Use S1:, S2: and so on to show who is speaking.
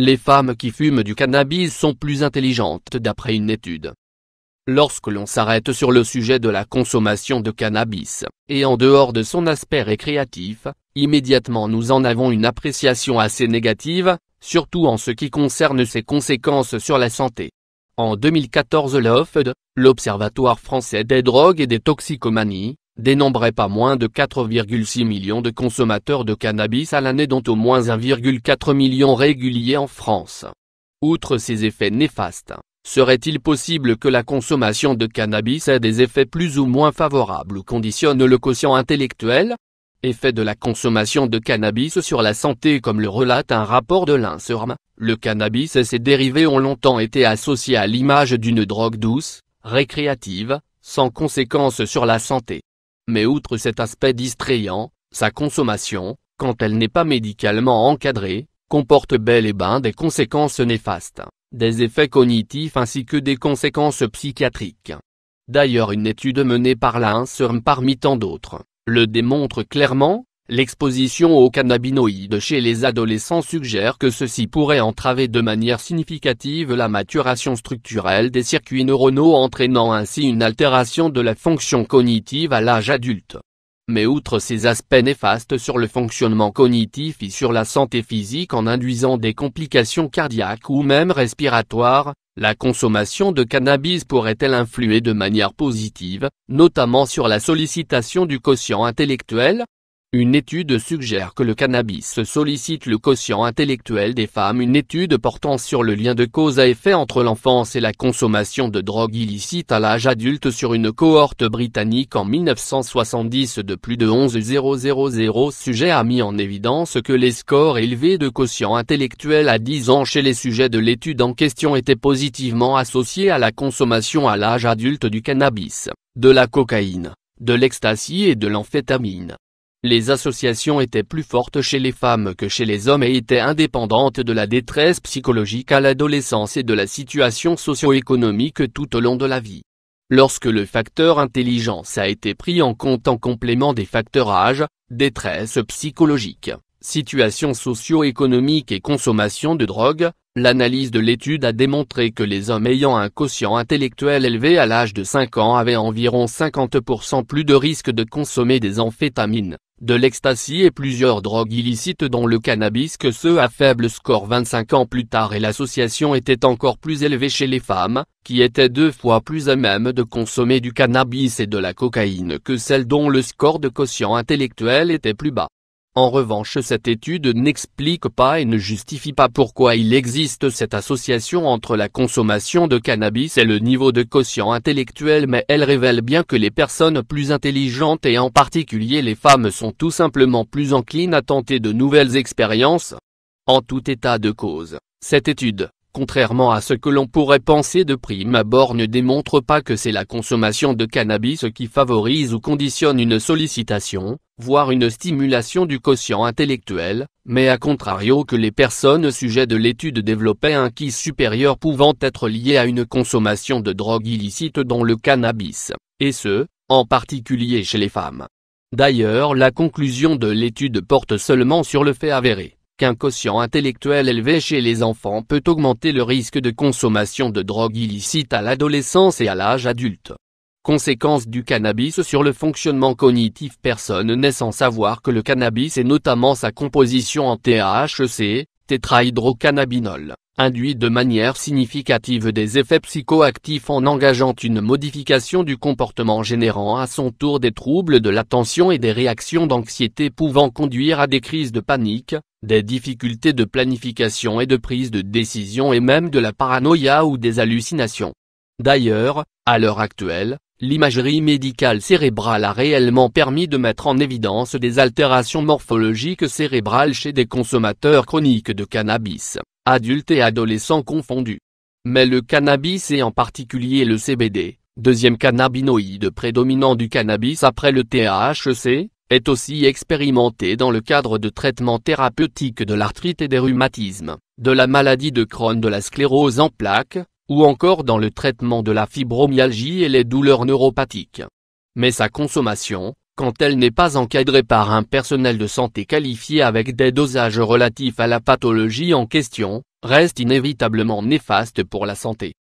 S1: Les femmes qui fument du cannabis sont plus intelligentes d'après une étude. Lorsque l'on s'arrête sur le sujet de la consommation de cannabis, et en dehors de son aspect récréatif, immédiatement nous en avons une appréciation assez négative, surtout en ce qui concerne ses conséquences sur la santé. En 2014 l'OFDE, l'Observatoire français des drogues et des toxicomanies, dénombrait pas moins de 4,6 millions de consommateurs de cannabis à l'année dont au moins 1,4 million réguliers en France. Outre ces effets néfastes, serait-il possible que la consommation de cannabis ait des effets plus ou moins favorables ou conditionne le quotient intellectuel? Effet de la consommation de cannabis sur la santé. Comme le relate un rapport de l'INSERM, le cannabis et ses dérivés ont longtemps été associés à l'image d'une drogue douce, récréative, sans conséquences sur la santé. Mais outre cet aspect distrayant, sa consommation, quand elle n'est pas médicalement encadrée, comporte bel et bien des conséquences néfastes, des effets cognitifs ainsi que des conséquences psychiatriques. D'ailleurs une étude menée par l'INSERM parmi tant d'autres, le démontre clairement. L'exposition aux cannabinoïdes chez les adolescents suggère que ceci pourrait entraver de manière significative la maturation structurelle des circuits neuronaux, entraînant ainsi une altération de la fonction cognitive à l'âge adulte. Mais outre ces aspects néfastes sur le fonctionnement cognitif et sur la santé physique en induisant des complications cardiaques ou même respiratoires, la consommation de cannabis pourrait-elle influer de manière positive, notamment sur la sollicitation du quotient intellectuel? Une étude suggère que le cannabis sollicite le quotient intellectuel des femmes. Une étude portant sur le lien de cause à effet entre l'enfance et la consommation de drogue illicite à l'âge adulte sur une cohorte britannique en 1970 de plus de 11,000 sujets a mis en évidence que les scores élevés de quotient intellectuel à 10 ans chez les sujets de l'étude en question étaient positivement associés à la consommation à l'âge adulte du cannabis, de la cocaïne, de l'ecstasy et de l'amphétamine. Les associations étaient plus fortes chez les femmes que chez les hommes et étaient indépendantes de la détresse psychologique à l'adolescence et de la situation socio-économique tout au long de la vie. Lorsque le facteur intelligence a été pris en compte en complément des facteurs âge, détresse psychologique, situation socio-économique et consommation de drogue, l'analyse de l'étude a démontré que les hommes ayant un quotient intellectuel élevé à l'âge de 5 ans avaient environ 50% plus de risque de consommer des amphétamines, de l'ecstasy et plusieurs drogues illicites dont le cannabis que ceux à faible score 25 ans plus tard, et l'association était encore plus élevée chez les femmes, qui étaient 2 fois plus à même de consommer du cannabis et de la cocaïne que celles dont le score de quotient intellectuel était plus bas. En revanche, cette étude n'explique pas et ne justifie pas pourquoi il existe cette association entre la consommation de cannabis et le niveau de quotient intellectuel, mais elle révèle bien que les personnes plus intelligentes et en particulier les femmes sont tout simplement plus enclines à tenter de nouvelles expériences. En tout état de cause, cette étude, contrairement à ce que l'on pourrait penser de prime abord, ne démontre pas que c'est la consommation de cannabis qui favorise ou conditionne une sollicitation, voire une stimulation du quotient intellectuel, mais à contrario que les personnes sujets de l'étude développaient un QI supérieur pouvant être lié à une consommation de drogue illicite dont le cannabis, et ce, en particulier chez les femmes. D'ailleurs la conclusion de l'étude porte seulement sur le fait avéré qu'un quotient intellectuel élevé chez les enfants peut augmenter le risque de consommation de drogue illicite à l'adolescence et à l'âge adulte. Conséquence du cannabis sur le fonctionnement cognitif. Personne n'est sans savoir que le cannabis et notamment sa composition en THC, tétrahydrocannabinol, induit de manière significative des effets psychoactifs en engageant une modification du comportement générant à son tour des troubles de l'attention et des réactions d'anxiété pouvant conduire à des crises de panique, des difficultés de planification et de prise de décision et même de la paranoïa ou des hallucinations. D'ailleurs, à l'heure actuelle, l'imagerie médicale cérébrale a réellement permis de mettre en évidence des altérations morphologiques cérébrales chez des consommateurs chroniques de cannabis, adultes et adolescents confondus. Mais le cannabis et en particulier le CBD, deuxième cannabinoïde prédominant du cannabis après le THC, est aussi expérimenté dans le cadre de traitements thérapeutiques de l'arthrite et des rhumatismes, de la maladie de Crohn, de la sclérose en plaques, ou encore dans le traitement de la fibromyalgie et les douleurs neuropathiques. Mais sa consommation, quand elle n'est pas encadrée par un personnel de santé qualifié avec des dosages relatifs à la pathologie en question, reste inévitablement néfaste pour la santé.